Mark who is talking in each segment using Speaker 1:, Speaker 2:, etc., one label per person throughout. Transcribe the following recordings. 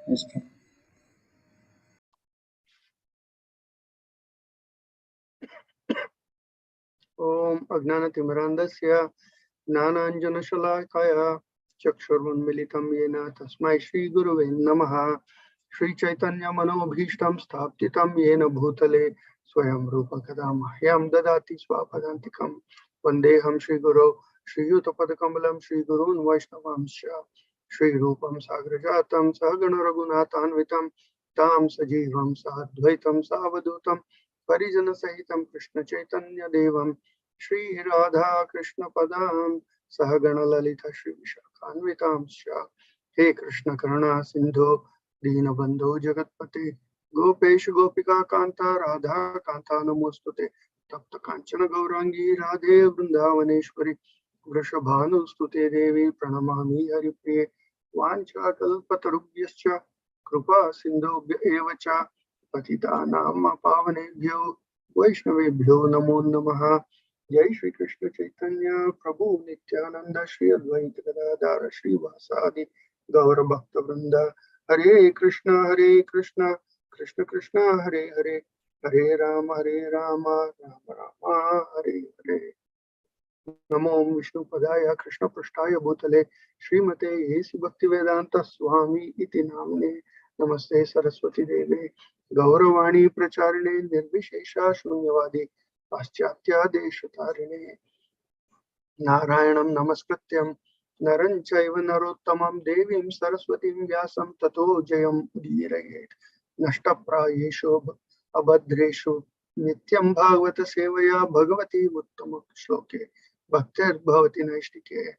Speaker 1: Yes.
Speaker 2: Om Agnanatimirandasya Jnananjanashalakaya Chakshurunmilitam Yena Tasmai Shri Guruve Namaha Shri Chaitanya Manobhishtam Staptitam Yena Bhutale Swayam Rupa Kadamahyam Dadati Swapadantikam Vandeham Shri Guru Shri Yutapadakamalam Shri Gurun Vaishnavamsha Shri Rupam Sagrajatam Sagana Raghunathanvitam Tam Sajivam Sadvaitam Savadutam Parijana Sahitam Krishna Chaitanya Devam Shri Radha Krishna Padam Sahagana Lalita Shri Vishakhanvitamsha He Krishna Karuna Sindhu Dinabandhu Jagatpate Gopesh Gopika Kanta Radha Kanta Namostute Tapta Kanchana Gaurangi Radhe Vrindavaneshwari Vrishabhanu Stute Devi Pranamami Haripriye Vancha Kalpatarubhyascha Krupa Sindhu Evacha Patitanam Pavanebhyo Vaishnavebhyo Namo Namaha Jai Shri Krishna Chaitanya Prabhu Nityananda Shri Advaita Gadadara Shri Vasadi Gaura Bhakta Vrinda Hare Krishna Krishna Krishna Hare Hare Hare Rama Rama Rama Hare Hare Namo Vishnu Padaya Krishna Prasthaya Bhutale Srimate Yesi Bhaktivedanta Swami Iti Namne Namaste Saraswati Deve Gauravani Pracharine Nirvishesha Shunyavadi Paschatya Deshatarine Narayanam Namaskrityam Naran Chaiva Narottamam Devim Saraswatim Vyasam Tato Jayam Udhirayet Nashtaprayeshu Abhadreshu Nityam Bhagavata Sevaya Bhagavati Uttama Shloke Bhaktir Bhavati Naishtike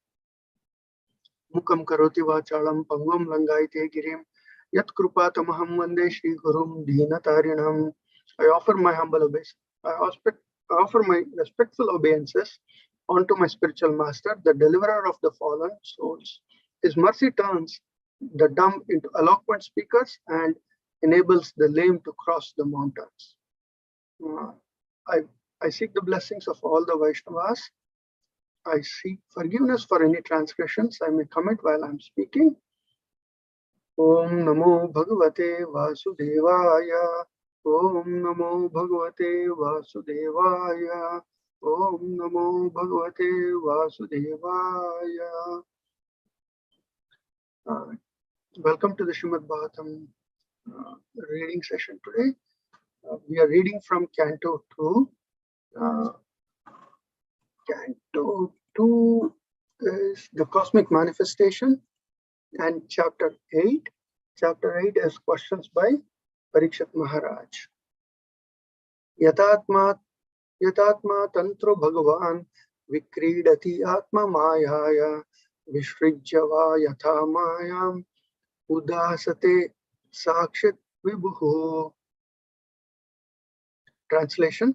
Speaker 2: Mukam Karoti Vachalam Pangvam Langaite Girim Yat Krupatamaham Vande Shri Gurum Dhinatarinam. I offer my humble obeisance. I offer my respectful obeisances unto my spiritual master, the deliverer of the fallen souls. His mercy turns the dumb into eloquent speakers and enables the lame to cross the mountains. I seek the blessings of all the Vaishnavas. I seek forgiveness for any transgressions I may commit while I am speaking. Om Namo Bhagavate Vasudevaya. Om Namo Bhagavate Vasudevaya. Om Namo Bhagavate Vasudevaya. Welcome to the Srimad Bhagavatam reading session today. We are reading from Canto 2. Canto 2 is the Cosmic Manifestation, and Chapter 8. Chapter 8 is questions by Parikshit Maharaj. Yatatma Tantro Bhagavan Vikridati Atma Mayaya Vishrijava Yatha Mayam Udasate Sakshit Vibhu. Translation: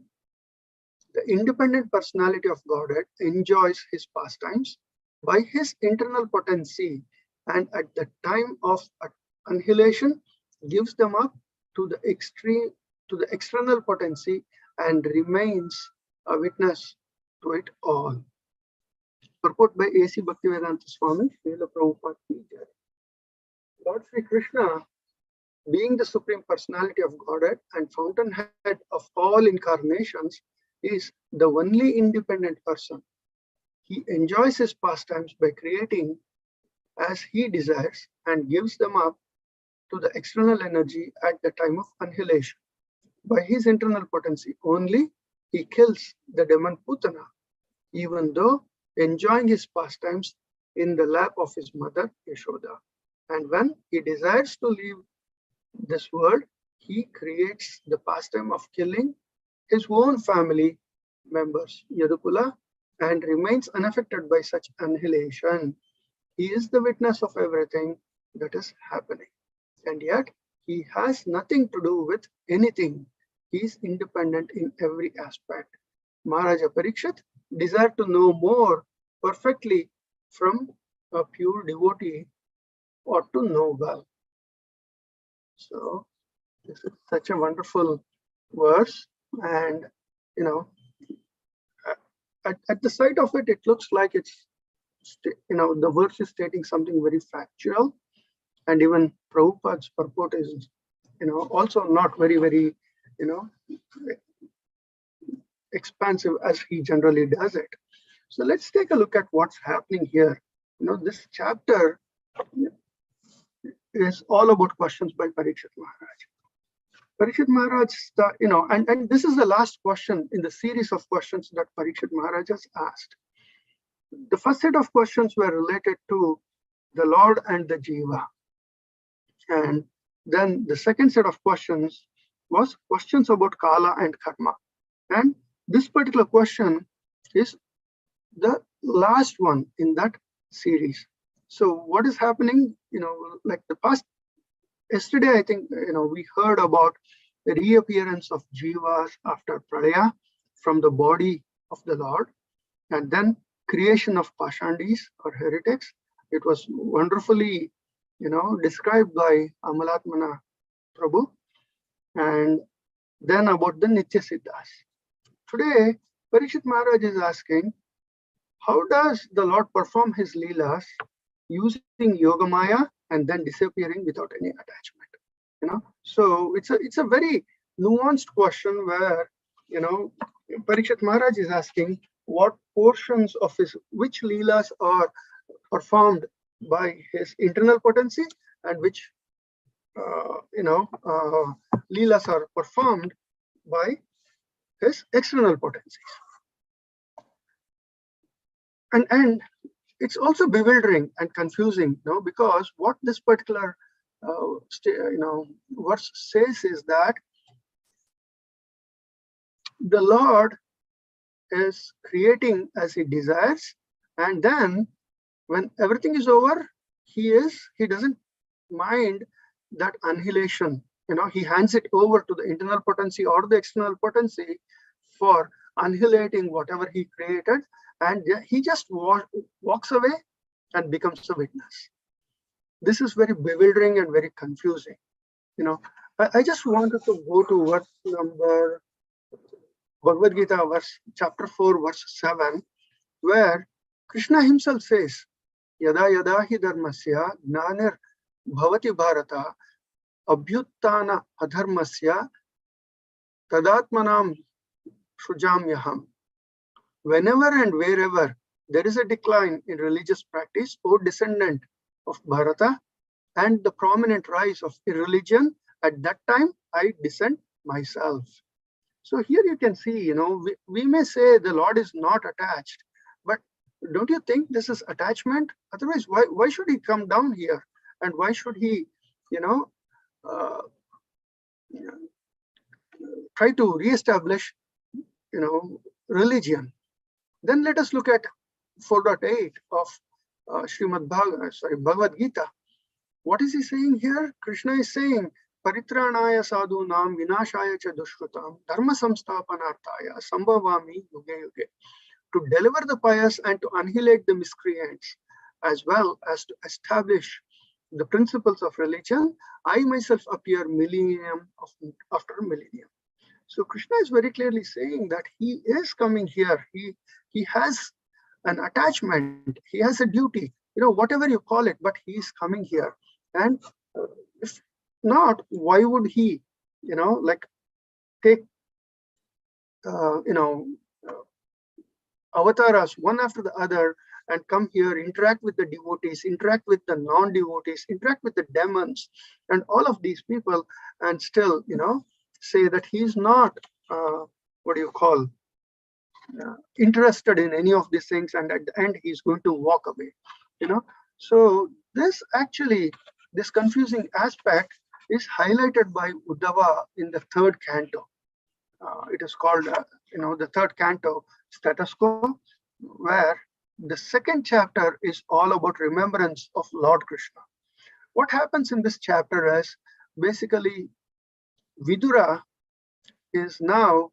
Speaker 2: the independent personality of Godhead enjoys his pastimes by his internal potency, and at the time of annihilation gives them up to the external potency and remains a witness to it all. Purport by A.C. Bhaktivedanta Swami, Srila Prabhupada Ki Jai. Lord Sri Krishna, being the Supreme Personality of Godhead and fountainhead of all incarnations, is the only independent person. He enjoys his pastimes by creating as he desires and gives them up to the external energy at the time of annihilation. By his internal potency only, he kills the demon Putana, even though enjoying his pastimes in the lap of his mother Yashoda. And when he desires to leave this world, he creates the pastime of killing his own family members, Yadukula, and remains unaffected by such annihilation. He is the witness of everything that is happening, and yet he has nothing to do with anything. He is independent in every aspect. Maharaja Parikshit desired to know more perfectly from a pure devotee, or to know well. So this is such a wonderful verse, and at the sight of it, it looks like it's the verse is stating something very factual, And even Prabhupada's purport is, also not very, very, expansive as he generally does it. So let's take a look at what's happening here. This chapter is all about questions by Parikshit Maharaj. Parikshit Maharaj, and this is the last question in the series of questions that Parikshit Maharaj has asked. The first set of questions were related to the Lord and the Jiva. And then the second set of questions was questions about Kala and Karma. And this particular question is the last one in that series. So what is happening, like the past, yesterday, I think, we heard about the reappearance of Jivas after Pralaya from the body of the Lord, and then creation of Pashandis or heretics. It was wonderfully, described by Amalatmana Prabhu. And then about the Nitya Siddhas. Today, Parikshit Maharaj is asking, how does the Lord perform his Leelas using Yogamaya and then disappearing without any attachment? So it's a very nuanced question where, Parikshit Maharaj is asking what portions of which Leelas are performed by his internal potency and which, Leelas are performed by his external potencies. And it's also bewildering and confusing, because what this particular verse says is that the Lord is creating as he desires, and then when everything is over, he doesn't mind that annihilation. He hands it over to the internal potency or the external potency for annihilating whatever he created, and he just walks away and becomes a witness. This is very bewildering and very confusing. I just wanted to go to verse number Bhagavad Gita, chapter 4, verse 7, where Krishna himself says, Yada yada hi dharmasya gnanir bhavati bharata abhyuttana adharmasya tadatmanam shrujamyaham. Whenever and wherever there is a decline in religious practice, O descendant of Bharata, and the prominent rise of irreligion, at that time I descend myself. So here you can see, we may say the Lord is not attached, but don't you think this is attachment? Otherwise, why should he come down here? And why should he, try to reestablish, religion? Then let us look at 4.8 of Bhagavad Gita. What is he saying here? Krishna is saying, Paritranaya sadhunam vinashaya cha dushkrutam dharma samsthapanarthaya sambhavami yuge yuge. To deliver the pious and to annihilate the miscreants, as well as to establish the principles of religion, I myself appear millennium after millennium. So Krishna is very clearly saying that he is coming here. He has an attachment. He has a duty, whatever you call it, but he is coming here. And if not, why would he, take, avatars one after the other and come here, interact with the devotees, interact with the non-devotees, interact with the demons and all of these people, and still, say that he's not, interested in any of these things, and at the end he's going to walk away. So this confusing aspect is highlighted by Uddhava in the third canto. It is called, the third canto, Status Quo, where the second chapter is all about remembrance of Lord Krishna. What happens in this chapter is basically Vidura is now,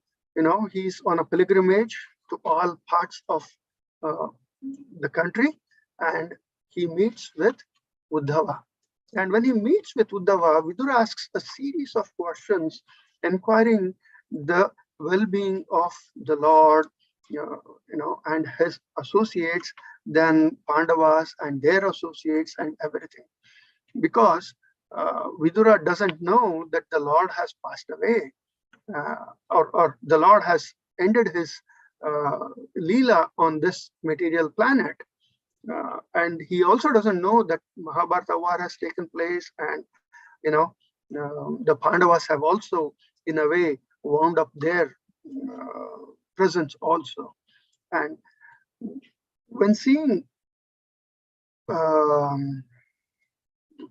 Speaker 2: he's on a pilgrimage to all parts of the country, and he meets with Uddhava. And when he meets with Uddhava, Vidura asks a series of questions inquiring the well-being of the Lord, and his associates, then Pandavas and their associates and everything. because Vidura doesn't know that the Lord has passed away, or the Lord has ended his Leela on this material planet. And he also doesn't know that Mahabharata war has taken place, and the Pandavas have also, in a way, wound up their presence also. And when seeing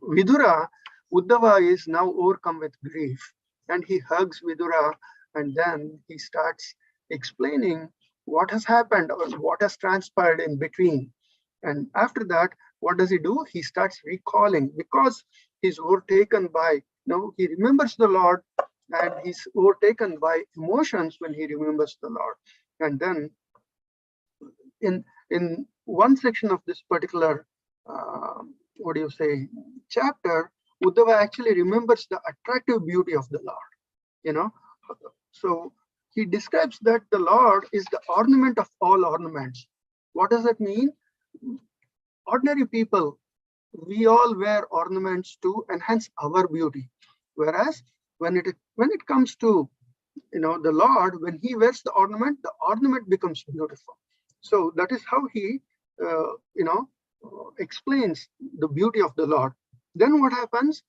Speaker 2: Vidura, Uddhava is now overcome with grief, and he hugs Vidura, and then he starts explaining what has happened or what has transpired in between. And after that, what does he do? He starts recalling, because he's overtaken by, he remembers the Lord, and he's overtaken by emotions when he remembers the Lord. And then in one section of this particular chapter, Uddhava actually remembers the attractive beauty of the Lord. So he describes that the Lord is the ornament of all ornaments. What does that mean? Ordinary people, we all wear ornaments to enhance our beauty, whereas when it comes to the Lord, when he wears the ornament becomes beautiful. So that is how he explains the beauty of the Lord. Then what happens?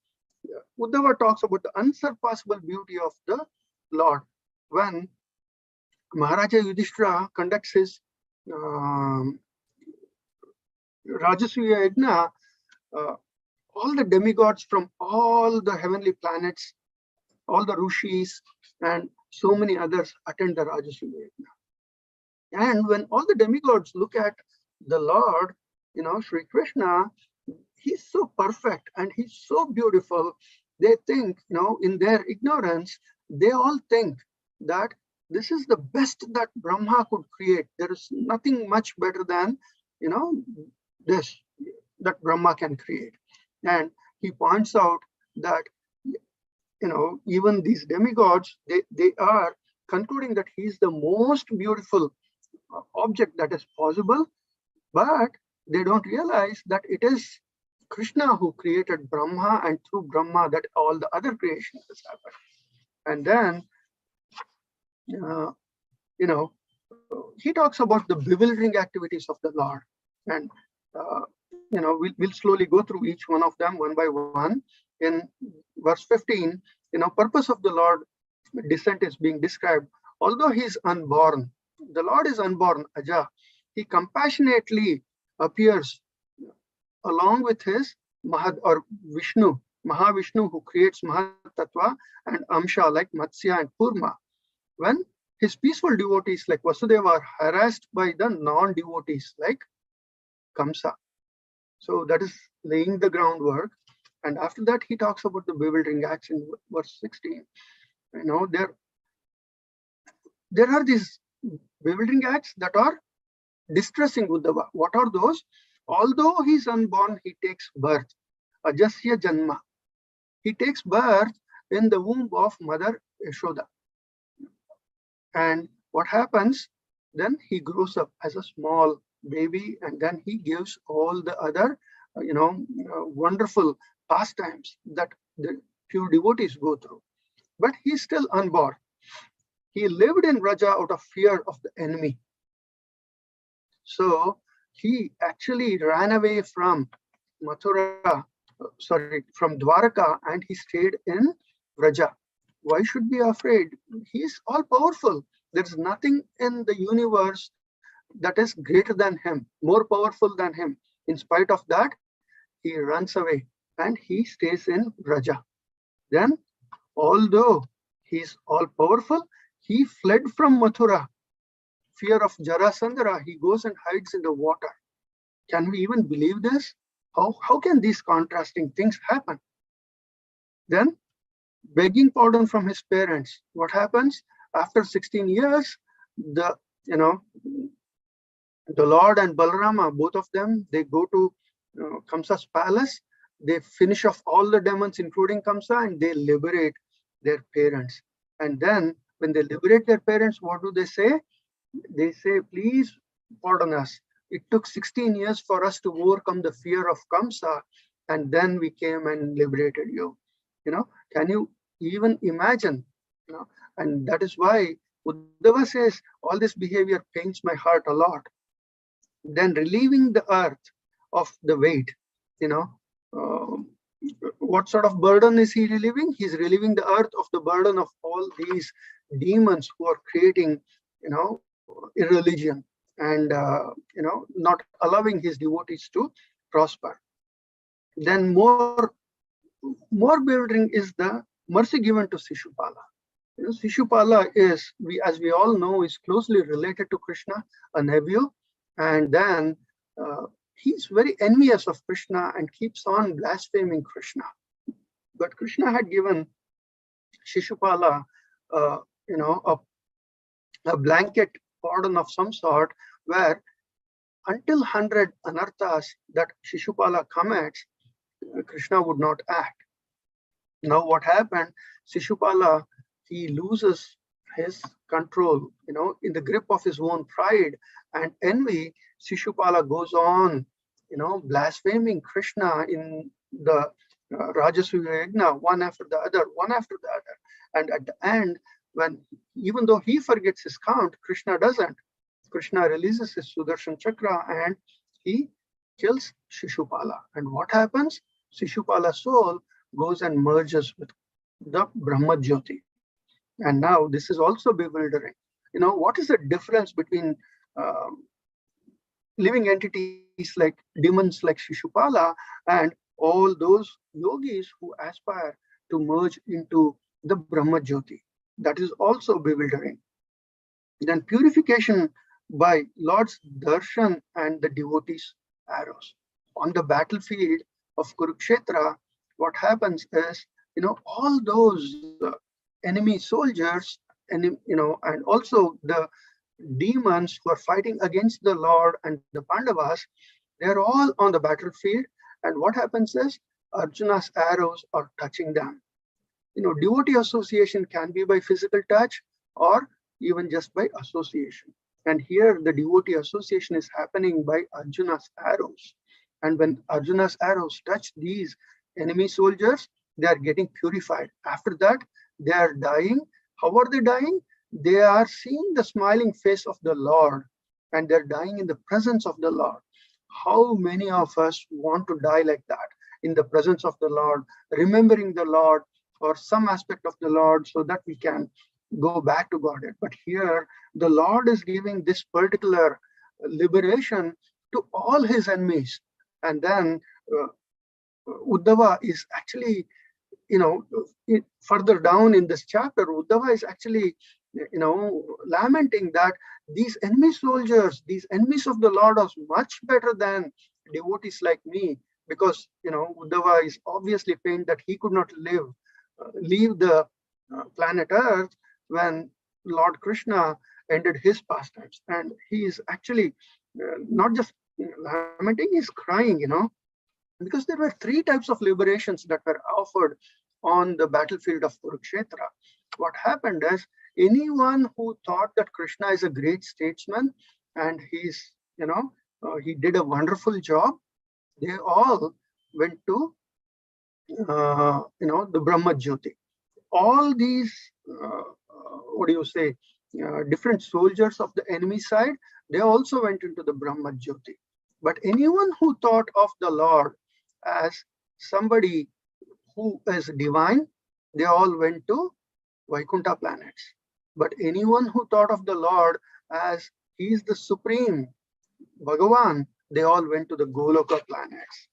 Speaker 2: Uddhava talks about the unsurpassable beauty of the Lord. When Maharaja Yudhishthira conducts his Rajasuya Yajna, all the demigods from all the heavenly planets, all the Rishis, and so many others attend the Rajasuya Yajna. And when all the demigods look at the Lord, Sri Krishna, he's so perfect and he's so beautiful. They think, in their ignorance, they all think that this is the best that Brahma could create. There is nothing much better than, this that Brahma can create. And he points out that, even these demigods, they are concluding that he's the most beautiful object that is possible, but they don't realize that it is Krishna who created Brahma, and through Brahma that all the other creations has happened. And then, he talks about the bewildering activities of the Lord. And, we'll slowly go through each one of them one by one. In verse 15, purpose of the Lord descent is being described. Although he is unborn, the Lord is unborn, Aja, he compassionately appears along with his Mahad or Vishnu, Mahavishnu, who creates Mahatattva and Amsha like Matsya and Purma. When his peaceful devotees like Vasudeva are harassed by the non-devotees like Kamsa. So that is laying the groundwork. And after that, he talks about the bewildering acts in verse 16. There are these bewildering acts that are distressing Uddhava. What are those? Although he is unborn, he takes birth. Ajasya Janma. He takes birth in the womb of Mother Yashoda. And what happens? Then he grows up as a small baby, and then he gives all the other, wonderful pastimes that the pure devotees go through. But he's still unborn. He lived in Raja out of fear of the enemy. So he actually ran away from from Dwaraka, and he stayed in Raja. Why should be afraid? He's all powerful. There's nothing in the universe that is greater than him, more powerful than him. In spite of that, he runs away and he stays in Raja. Then, although he's all powerful, he fled from Mathura. Fear of Jarasandhara, he goes and hides in the water. Can we even believe this? How can these contrasting things happen? Then, begging pardon from his parents. What happens? After 16 years, the Lord and Balarama, both of them, they go to Kamsa's palace. They finish off all the demons, including Kamsa, and they liberate their parents. And then, when they liberate their parents, what do they say? They say, please pardon us. It took 16 years for us to overcome the fear of Kamsa. and then we came and liberated you. Can you even imagine? And that is why Uddhava says, all this behavior pains my heart a lot. Then relieving the earth of the weight, uh, what sort of burden is he relieving? He's relieving the earth of the burden of all these demons who are creating, irreligion, and not allowing his devotees to prosper. Then more bewildering is the mercy given to Shishupala. Shishupala is, as we all know, is closely related to Krishna, a nephew, and then he's very envious of Krishna and keeps on blaspheming Krishna. But Krishna had given Shishupala, a blanket pardon of some sort, where until 100 anarthas that Shishupala commits, Krishna would not act. Now what happened? Shishupala, he loses his control, in the grip of his own pride and envy. Shishupala goes on, blaspheming Krishna in the Rajasuya Yajna, one after the other. And at the end, even though he forgets his count, Krishna doesn't. Krishna releases his Sudarshan Chakra and he kills Shishupala. And what happens? Shishupala's soul goes and merges with the Brahma Jyoti. And now this is also bewildering. What is the difference between living entities like demons like Shishupala and all those yogis who aspire to merge into the Brahma Jyoti? That is also bewildering. Then purification by Lord's darshan and the devotees' arrows. On the battlefield of Kurukshetra, what happens is, all those enemy soldiers, and also the demons who are fighting against the Lord and the Pandavas, they're all on the battlefield. And what happens is Arjuna's arrows are touching them. Devotee association can be by physical touch or even just by association. And here the devotee association is happening by Arjuna's arrows. And when Arjuna's arrows touch these enemy soldiers, they are getting purified. After that, they are dying. How are they dying? They are seeing the smiling face of the Lord, and they're dying in the presence of the Lord. How many of us want to die like that, in the presence of the Lord, remembering the Lord or some aspect of the Lord, so that we can go back to Godhead? But here, the Lord is giving this particular liberation to all his enemies. And then Uddhava is actually, further down in this chapter, Uddhava is actually, lamenting that these enemy soldiers, these enemies of the Lord, are much better than devotees like me, because, Uddhava is obviously pained that he could not leave the planet Earth when Lord Krishna ended his pastimes. And he is actually not just lamenting, he's crying, because there were 3 types of liberations that were offered on the battlefield of Kurukshetra. What happened is, anyone who thought that Krishna is a great statesman and he's, he did a wonderful job, they all went to, the Brahma Jyoti. All these, different soldiers of the enemy side, they also went into the Brahma Jyoti. But anyone who thought of the Lord as somebody who is divine, they all went to Vaikuntha planets. But anyone who thought of the Lord as he is the supreme Bhagavan, they all went to the Goloka planets.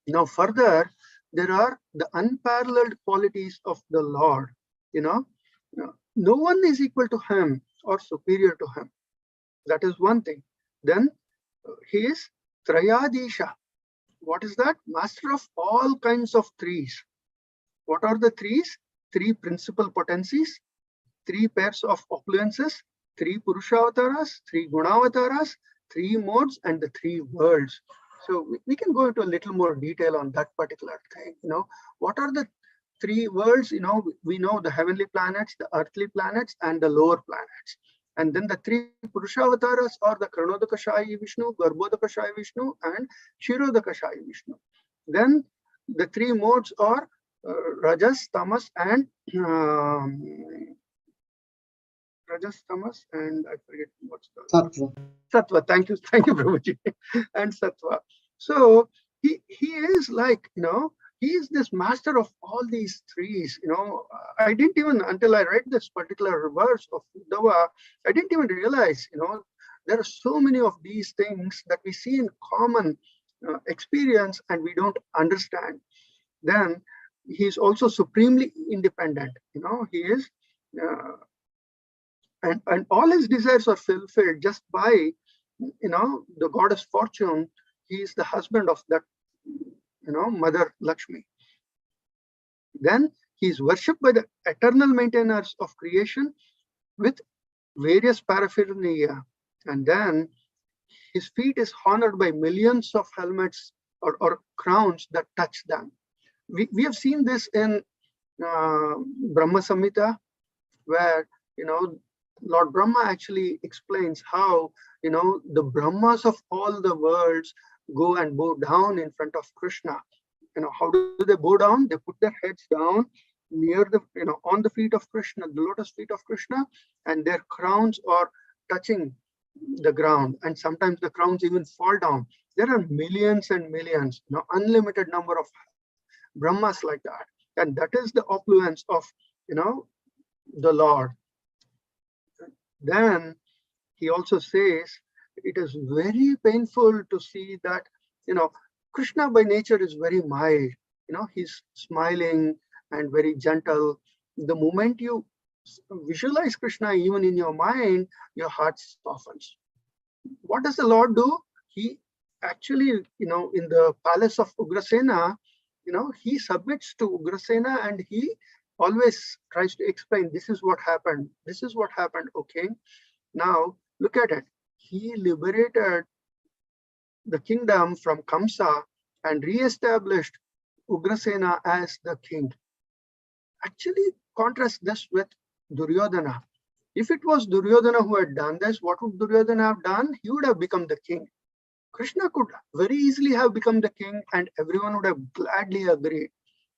Speaker 2: Now further, there are the unparalleled qualities of the Lord. No one is equal to him or superior to him. That is one thing. Then he is Trayadisha. What is that? Master of all kinds of threes. What are the threes? 3 principal potencies, 3 pairs of opulences, 3 Purushavataras, 3 Gunavataras, 3 modes, and the 3 worlds. So we can go into a little more detail on that particular thing. What are the 3 worlds? We know the heavenly planets, the earthly planets, and the lower planets. And then the 3 Purushavatas are the Karnodakashayi Vishnu, Garbhodakashayi Vishnu, and Shirodakashayi Vishnu. Then the three modes are Rajas, Tamas, and Rajas, Tamas, and I forget what's the
Speaker 1: Sattva.
Speaker 2: Sattva. Thank you, Prabhuji. And Sattva. So he is like, he is this master of all these threes. I didn't even, until I read this particular verse of Uddhava, I didn't even realize, there are so many of these things that we see in common experience and we don't understand. Then he is also supremely independent. He is, and all his desires are fulfilled just by, the goddess Fortune. He is the husband of that, Mother Lakshmi. Then he is worshipped by the eternal maintainers of creation with various paraphernalia. And then his feet is honored by millions of helmets or crowns that touch them. We have seen this in Brahma Samhita, where, Lord Brahma actually explains how, the Brahmas of all the worlds go and bow down in front of Krishna. How do they bow down? They put their heads down near the, on the feet of Krishna, the lotus feet of Krishna, and their crowns are touching the ground. And sometimes the crowns even fall down. There are millions and millions, unlimited number of Brahmas like that. And that is the opulence of, the Lord. Then he also says it is very painful to see that, Krishna by nature is very mild. He's smiling and very gentle. The moment you visualize Krishna even in your mind, your heart softens. What does the Lord do? He actually, in the palace of Ugrasena, he submits to Ugrasena and he always tries to explain, this is what happened. This is what happened, okay? Now, look at it. He liberated the kingdom from Kamsa and re-established Ugrasena as the king. Actually, contrast this with Duryodhana. If it was Duryodhana who had done this, what would Duryodhana have done? He would have become the king. Krishna could very easily have become the king and everyone would have gladly agreed.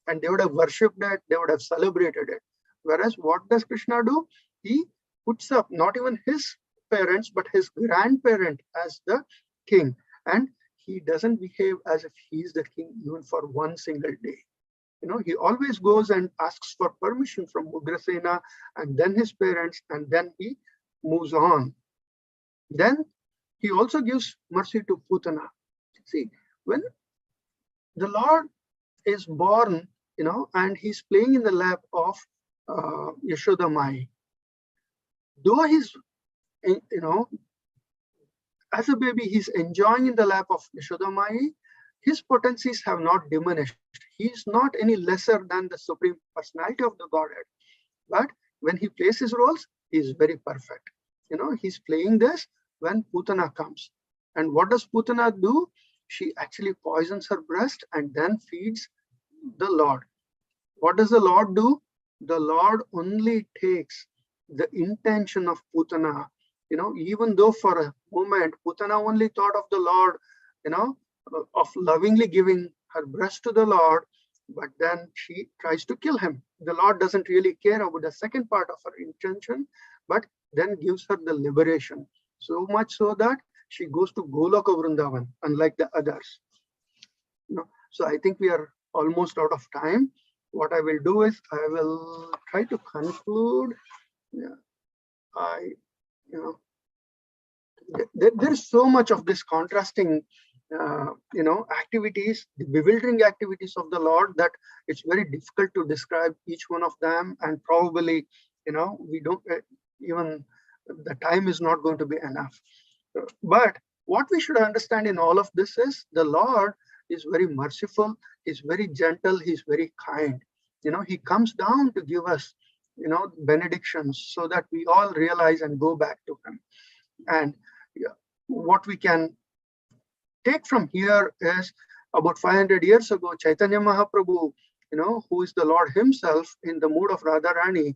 Speaker 2: And they would have worshipped it, they would have celebrated it. Whereas what does Krishna do? He puts up not even his parents, but his grandparent as the king. And he doesn't behave as if he's the king even for one single day. He always goes and asks for permission from Ugrasena and then his parents, and then he moves on. Then he also gives mercy to Putana. See, when the Lord is born, and he's playing in the lap of Yashoda Mai, though he's, as a baby, he's enjoying in the lap of Yashoda Mai, his potencies have not diminished. He is not any lesser than the Supreme Personality of the Godhead. But when he plays his roles, he is very perfect. He's playing this when Putana comes. And what does Putana do? She actually poisons her breast and then feeds the Lord. What does the Lord do? The Lord only takes the intention of Putana. Even though for a moment Putana only thought of the Lord, of lovingly giving her breast to the Lord, but then she tries to kill him. The Lord doesn't really care about the second part of her intention, but then gives her the liberation. So much so that she goes to Goloka Vrindavan, unlike the others. So I think we are almost out of time. What I will do is I will try to conclude. There's so much of this contrasting activities, the bewildering activities of the Lord, that it's very difficult to describe each one of them, and probably we don't even, the time is not going to be enough. But what we should understand in all of this is the Lord is very merciful, he's very gentle, he's very kind. He comes down to give us benedictions so that we all realize and go back to him. And what we can take from here is, about 500 years ago, Chaitanya Mahaprabhu, who is the Lord himself in the mood of Radharani,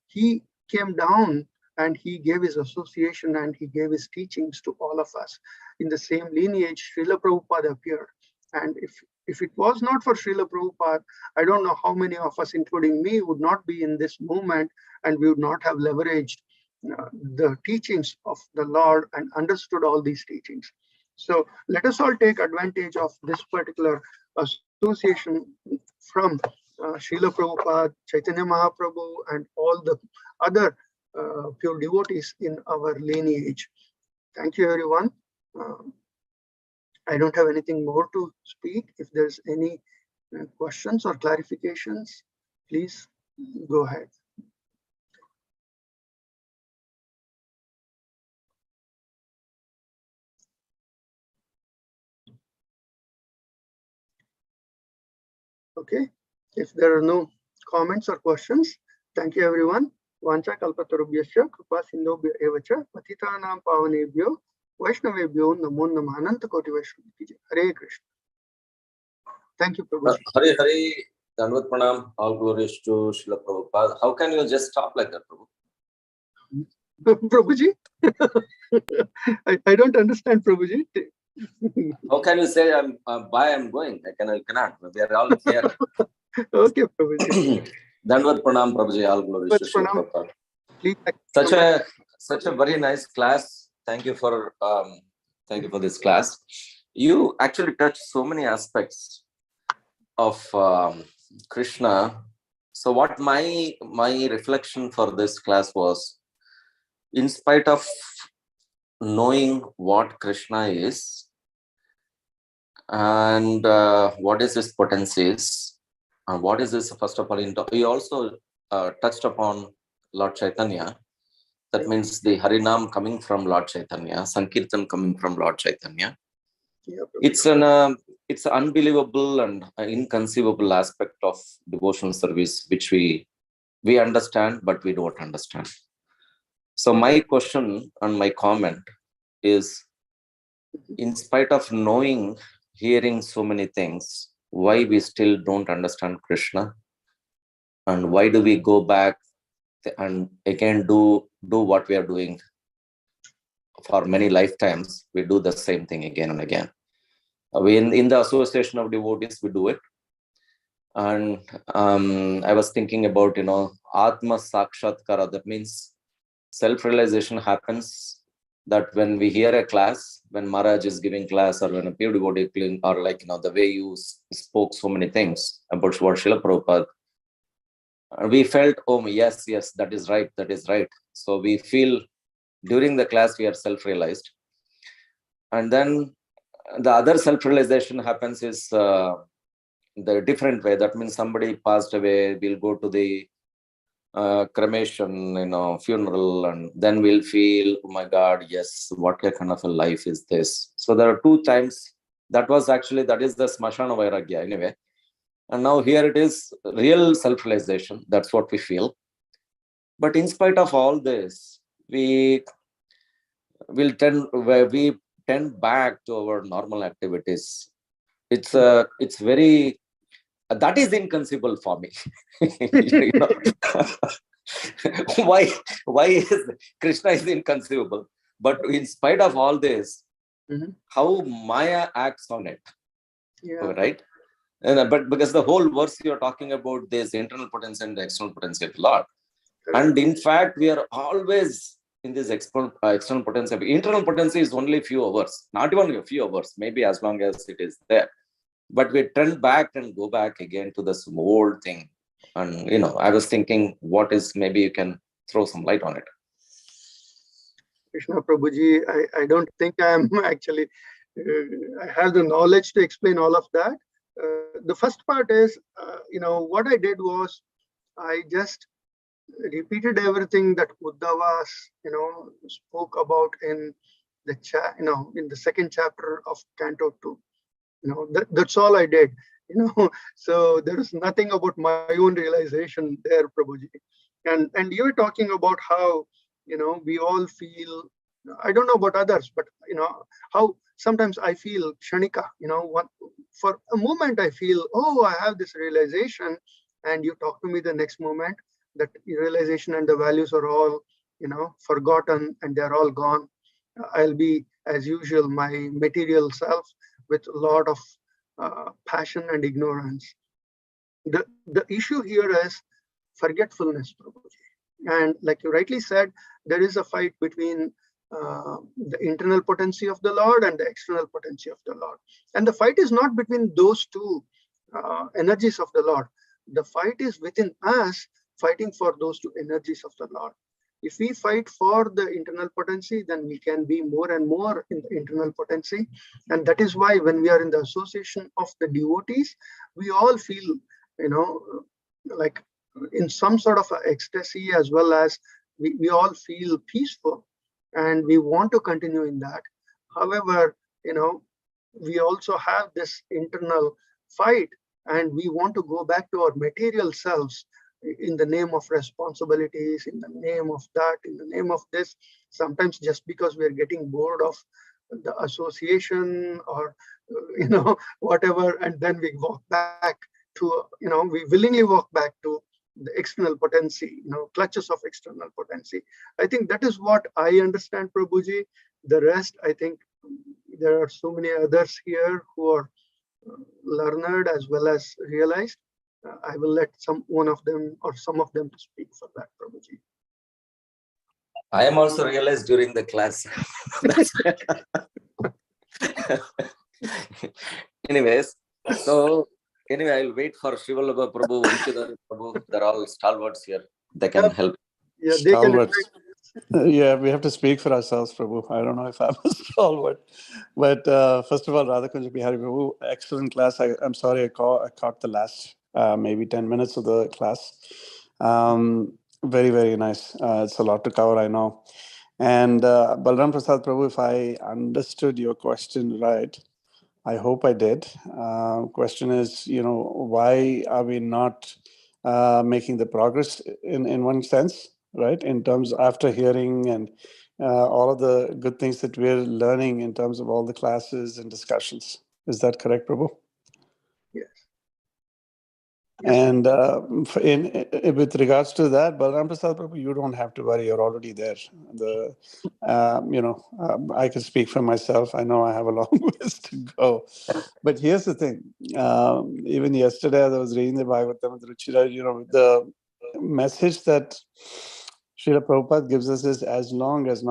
Speaker 2: he came down and he gave his association and he gave his teachings to all of us. In the same lineage, Srila Prabhupada appeared. And if If it was not for Srila Prabhupada, I don't know how many of us, including me, would not be in this movement, and we would not have leveraged the teachings of the Lord and understood all these teachings. So let us all take advantage of this particular association from Srila Prabhupada, Chaitanya Mahaprabhu, and all the other pure devotees in our lineage. Thank you, everyone. I don't have anything more to speak. If there's any questions or clarifications, please go ahead. Okay, if there are no comments or questions, thank you, everyone. Vancha kalpatarubhyasya kripa sindhobhya evacha patitanam pavanebhyo vaishnavebhyo namo namah ananta koti vaishnavibhyo. Hare Krishna. Thank you, Prabhuji.
Speaker 1: Hare Hare, Dandavat Pranam, all glories to Srila Prabhupada. How can you just stop like that, Prabhu?
Speaker 2: Prabhuji? I don't understand, Prabhuji.
Speaker 1: How can you say why I'm going? I cannot. We are all here.
Speaker 2: Okay, Prabhuji.
Speaker 1: Dandavat Pranam, Prabhuji, all glories to Srila Prabhupada.
Speaker 2: Please.
Speaker 1: Such a very nice class. Thank you for this class. You actually touched so many aspects of Krishna. So what my reflection for this class was, in spite of knowing what Krishna is and what is his potencies, and what is this, first of all, you also touched upon Lord Chaitanya. That means the Harinam coming from Lord Chaitanya, Sankirtan coming from Lord Chaitanya. It's an unbelievable and inconceivable aspect of devotional service, which we understand, but we don't understand. So my question and my comment is, in spite of knowing, hearing so many things, why we still don't understand Krishna? And why do we go back and again do what we are doing for many lifetimes? We do the same thing again and again. We in the association of devotees, we do it. And I was thinking about, Atma Sakshatkara. That means self-realization happens that when we hear a class, when Maharaj is giving class, or when a pure devotee, or the way you spoke so many things about what Srila Prabhupada, we felt, oh yes, that is right. So we feel during the class we are self-realized. And then the other self-realization happens is the different way. That means somebody passed away, we'll go to the cremation, funeral, and then we'll feel, oh my God, yes, what kind of a life is this? So there are two times. That is the Smashana Vairagya anyway. And now here it is real self-realization. That's what we feel. But in spite of all this, we tend back to our normal activities. It's very, that is inconceivable for me. Why is Krishna is inconceivable? But in spite of all this, how Maya acts on it, right? But because the whole verse you're talking about, this internal potency and the external potency of the Lord. And in fact, we are always in this external potency. Internal potency is only a few hours, not even a few hours, maybe as long as it is there. But we turn back and go back again to this old thing. And, I was thinking, what is, maybe you can throw some light on it.
Speaker 2: Krishna Prabhuji, I don't think I'm actually, I have the knowledge to explain all of that. The first part is, what I did was, I just repeated everything that Uddhava, spoke about in the in the second chapter of Canto 2. That's all I did. So there is nothing about my own realization there, Prabhuji. And you were talking about how, we all feel, I don't know about others, but how sometimes I feel kshanika, for a moment I feel, oh, I have this realization, and you talk to me the next moment, that realization and the values are all, forgotten, and they're all gone. I'll be, as usual, my material self with a lot of passion and ignorance. The issue here is forgetfulness, Prabhuji. And like you rightly said, there is a fight between the internal potency of the Lord and the external potency of the Lord. And the fight is not between those two energies of the Lord. The fight is within us, fighting for those two energies of the Lord. If we fight for the internal potency, then we can be more and more in the internal potency. And that is why when we are in the association of the devotees, we all feel, like in some sort of ecstasy, as well as we all feel peaceful, and we want to continue in that. However, we also have this internal fight, and we want to go back to our material selves in the name of responsibilities, in the name of that, in the name of this, sometimes just because we are getting bored of the association, or whatever, and then we walk back to, we willingly walk back to the external potency, clutches of external potency. I think that is what I understand, Prabhuji. The rest, I think there are so many others here who are learned as well as realized. I will let one of them or some of them to speak for that, Prabhuji.
Speaker 1: I am also realized during the class. Anyways, so anyway, I'll wait for Shivalabha Prabhu, Vanshidhar Prabhu. They're all stalwarts here. They can help.
Speaker 2: Yeah, they can.
Speaker 3: Yeah, we have to speak for ourselves, Prabhu. I don't know if I'm a stalwart. But first of all, Radha Kunjabihari Prabhu, excellent class. I'm sorry I caught the last maybe 10 minutes of the class. Very, very nice. It's a lot to cover, I know. And Balram Prasad Prabhu, if I understood your question right, I hope I did. Question is, why are we not making the progress in one sense, right? In terms after hearing and all of the good things that we're learning in terms of all the classes and discussions. Is that correct, Prabhu?
Speaker 2: Yes.
Speaker 3: And with regards to that, Balram Prasad Prabhu, you don't have to worry. You're already there. I can speak for myself. I know I have a long ways to go. But here's the thing. Even yesterday, I was reading the Bhagavatam with Ruchira. The message that Srila Prabhupada gives us is, as long as we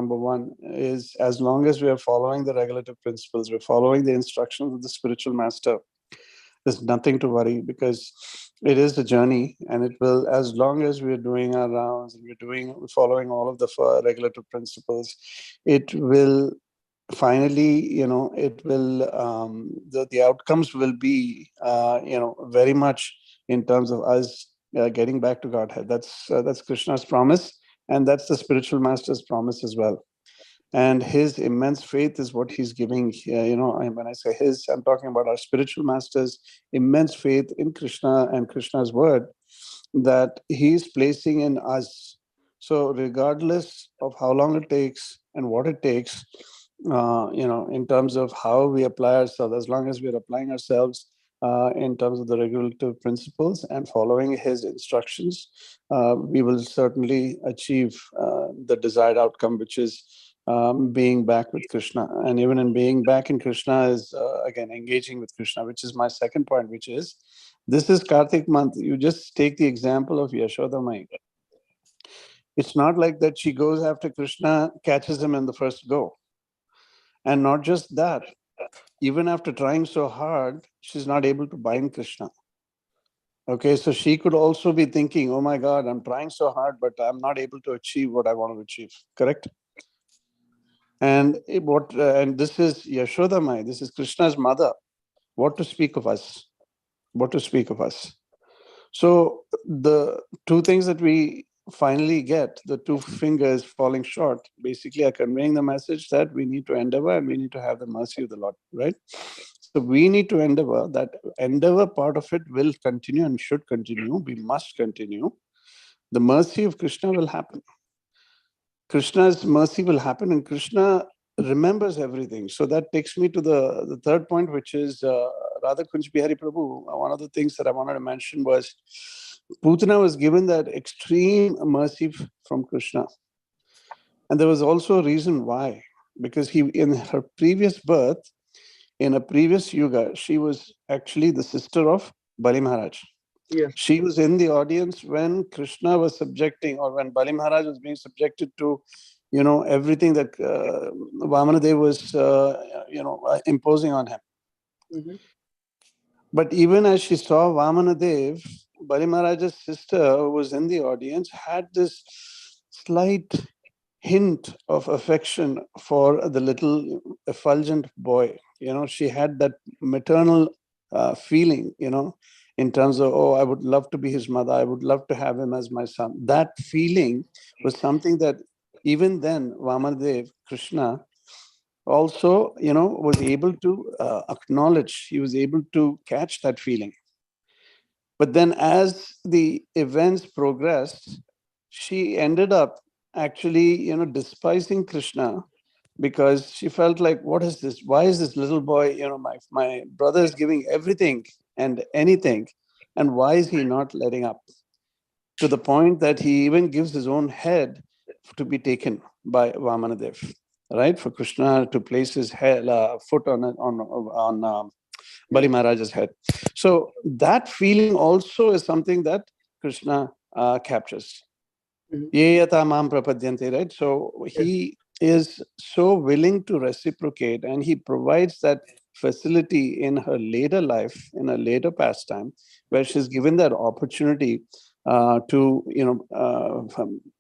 Speaker 3: are following the regulative principles, we're following the instructions of the spiritual master, there's nothing to worry, because it is a journey, and it will, as long as we're doing our rounds and we're following all of the regulative principles, it will finally, it will, the outcomes will be, very much in terms of us getting back to Godhead. That's Krishna's promise, and that's the spiritual master's promise as well. And his immense faith is what he's giving here. When I say his, I'm talking about our spiritual master's immense faith in Krishna and Krishna's word that he's placing in us. So regardless of how long it takes and what it takes, in terms of how we apply ourselves, as long as we're applying ourselves in terms of the regulative principles and following his instructions, we will certainly achieve the desired outcome, which is being back with Krishna. And even in being back in Krishna is, again, engaging with Krishna, which is my second point, which is, this is Kartik month. You just take the example of Yashoda Mai. It's not like that she goes after Krishna, catches him in the first go. And not just that, even after trying so hard, she's not able to bind Krishna. Okay, so she could also be thinking, oh my God, I'm trying so hard, but I'm not able to achieve what I want to achieve. Correct? And this is Yashoda Mai, this is Krishna's mother. What to speak of us? What to speak of us? So the two things that we finally get, the two fingers falling short, basically are conveying the message that we need to endeavor and we need to have the mercy of the Lord, right? So we need to endeavor. That endeavor part of it will continue and should continue. We must continue. The mercy of Krishna will happen. Krishna's mercy will happen, and Krishna remembers everything. So that takes me to the third point, which is Radha Kunjabihari Prabhu. One of the things that I wanted to mention was Putana was given that extreme mercy from Krishna. And there was also a reason why. Because in her previous birth, in a previous yuga, she was actually the sister of Bali Maharaj.
Speaker 2: Yes.
Speaker 3: She was in the audience when Krishna was subjecting, or when Bali Maharaj was being subjected to, everything that Vamanadev was, imposing on him.
Speaker 2: Mm-hmm.
Speaker 3: But even as she saw Vamanadev, Bali Maharaj's sister, who was in the audience, had this slight hint of affection for the little effulgent boy. She had that maternal feeling, in terms of, oh, I would love to be his mother. I would love to have him as my son. That feeling was something that even then, Vamanadev, Krishna, also, was able to acknowledge. He was able to catch that feeling. But then as the events progressed, she ended up actually, despising Krishna, because she felt like, what is this? Why is this little boy, my brother is giving everything and anything, and why is he not letting up? To the point that he even gives his own head to be taken by Vamanadev, right? For Krishna to place his head, foot on Bali Maharaj's head. So that feeling also is something that Krishna captures. Yeyata mam prapadyante, right? So he is so willing to reciprocate, and he provides that facility in her later life, in a later pastime, where she's given that opportunity to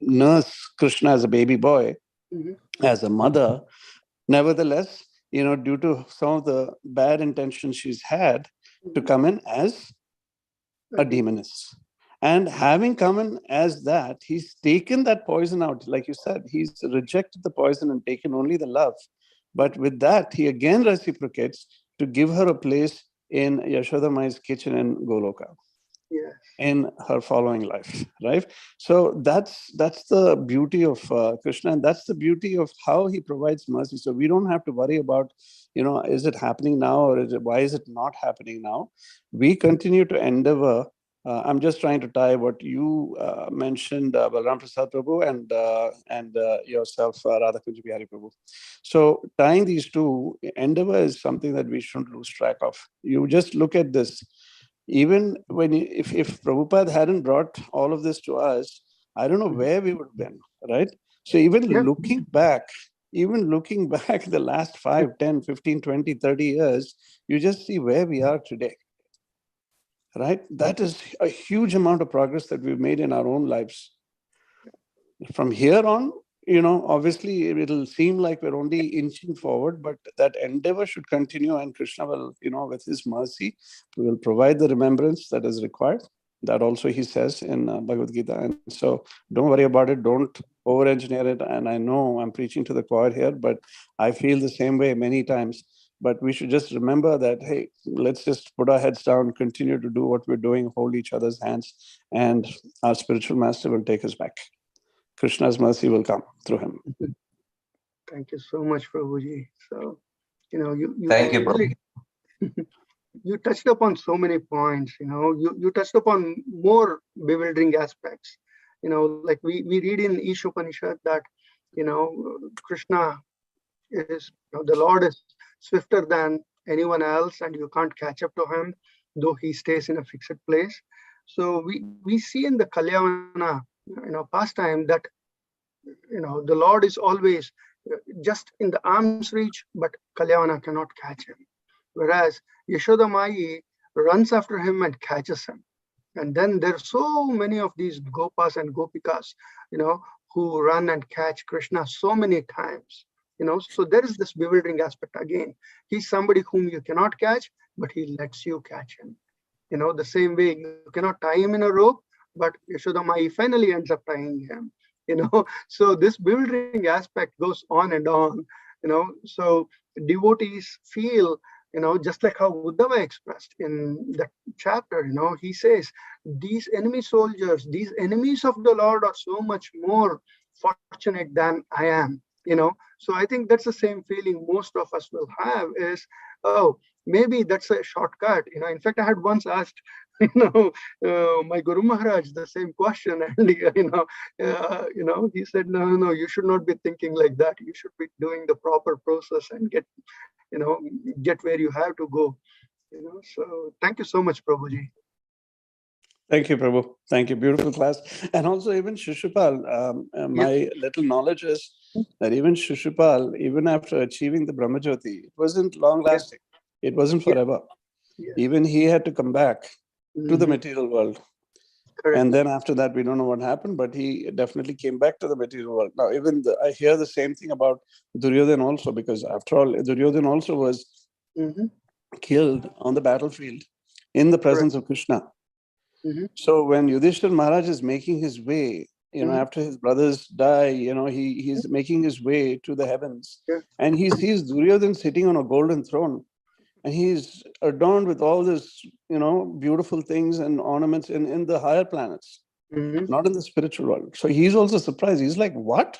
Speaker 3: nurse Krishna as a baby boy, as a mother. Nevertheless, due to some of the bad intentions she's had, to come in as a demoness. And having come in as that, he's taken that poison out. Like you said, he's rejected the poison and taken only the love. But with that, he again reciprocates to give her a place in Yashoda Mai's kitchen in Goloka.
Speaker 2: Yes.
Speaker 3: In her following life, right? So that's the beauty of Krishna, and that's the beauty of how he provides mercy. So we don't have to worry about, is it happening now, or why is it not happening now? We continue to endeavor. I'm just trying to tie what you mentioned, Balram Prasad Prabhu, and yourself, Radha Kunjabihari Prabhu. So tying these two, endeavor is something that we shouldn't lose track of. You just look at this. Even when if Prabhupada hadn't brought all of this to us, I don't know where we would have been, right? So even looking back the last 5, 10, 15, 20, 30 years, you just see where we are today, right? That is a huge amount of progress that we've made in our own lives. From here on, obviously it'll seem like we're only inching forward, but that endeavor should continue, and Krishna will, with his mercy, will provide the remembrance that is required. That also he says in Bhagavad Gita. And so don't worry about it. Don't over-engineer it. And I know I'm preaching to the choir here, but I feel the same way many times. But we should just remember that, hey, let's just put our heads down, continue to do what we're doing, hold each other's hands, and our spiritual master will take us back. Krishna's mercy will come through him.
Speaker 2: Thank you so much, Prabhuji. So, you
Speaker 1: Thank you, Prabhu.
Speaker 2: You touched upon so many points. You touched upon more bewildering aspects. Like we read in Ishopanishad that Krishna is the Lord is swifter than anyone else, and you can't catch up to him, though he stays in a fixed place. So we see in the Kalyavana pastime that the Lord is always just in the arm's reach, but Kalyavana cannot catch him. Whereas Yashoda Mai runs after him and catches him. And then there are so many of these Gopas and Gopikas, who run and catch Krishna so many times. So there is this bewildering aspect again. He's somebody whom you cannot catch, but he lets you catch him. The same way you cannot tie him in a rope, but Yashoda Mai finally ends up tying him. So this bewildering aspect goes on and on. So devotees feel, just like how Uddhava expressed in that chapter, he says, these enemy soldiers, these enemies of the Lord are so much more fortunate than I am. So I think that's the same feeling most of us will have is, oh, maybe that's a shortcut. In fact, I had once asked, my Guru Maharaj the same question, and he said, no, you should not be thinking like that. You should be doing the proper process and get where you have to go. So thank you so much, Prabhuji.
Speaker 3: Thank you, Prabhu. Thank you. Beautiful class. And also even Shishupal, my little knowledge is that even Shishupal, even after achieving the Brahmajyoti, it wasn't long lasting. It wasn't forever.
Speaker 2: Yes.
Speaker 3: Even he had to come back to the material world.
Speaker 2: Correct.
Speaker 3: And then after that, we don't know what happened, but he definitely came back to the material world. Now, even I hear the same thing about Duryodhana also, because after all, Duryodhana also was killed on the battlefield in the presence of Krishna. So when Yudhishthira Maharaj is making his way, after his brothers die, he's making his way to the heavens, and he sees Duryodhana sitting on a golden throne, and he's adorned with all this, beautiful things and ornaments in the higher planets, not in the spiritual world. So he's also surprised. He's like, what?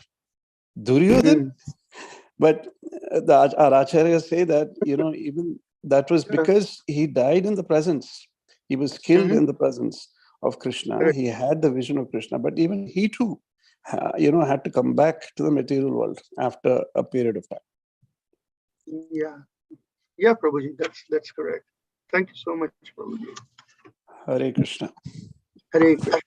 Speaker 3: Duryodhana? But our acharyas say that, even that was because he died in the presence. He was killed in the presence of Krishna. He had the vision of Krishna, but even he too, had to come back to the material world after a period of time.
Speaker 2: Yeah, Prabhuji, that's correct. Thank you so much, Prabhuji.
Speaker 3: Hare Krishna.
Speaker 2: Hare Krishna.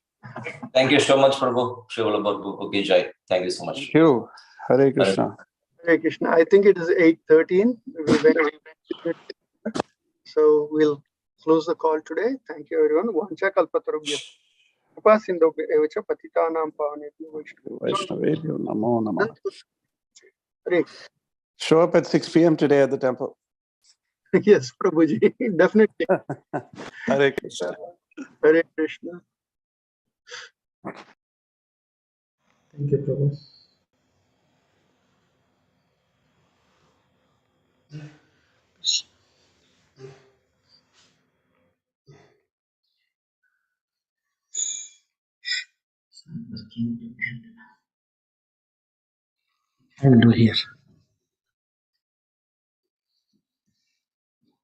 Speaker 1: Thank you so much, Prabhu. Shivala Prabhu Ki Jai. Thank you so much.
Speaker 3: Thank you. Hare Krishna.
Speaker 2: Hare Krishna. I think it is 8:13. So we'll close the call today. Thank you, everyone. Vancha kalpatarubhya. Kripa sindhubhya evacha patitanam pavanebhyo
Speaker 3: Vaishnavebhyo namo namah.
Speaker 2: Hare.
Speaker 3: Show up at 6 p.m. today at the temple.
Speaker 2: Yes, Prabhuji, definitely.
Speaker 3: Hare Krishna.
Speaker 2: Hare Krishna.
Speaker 4: Thank you, Prabhu. I'll do here.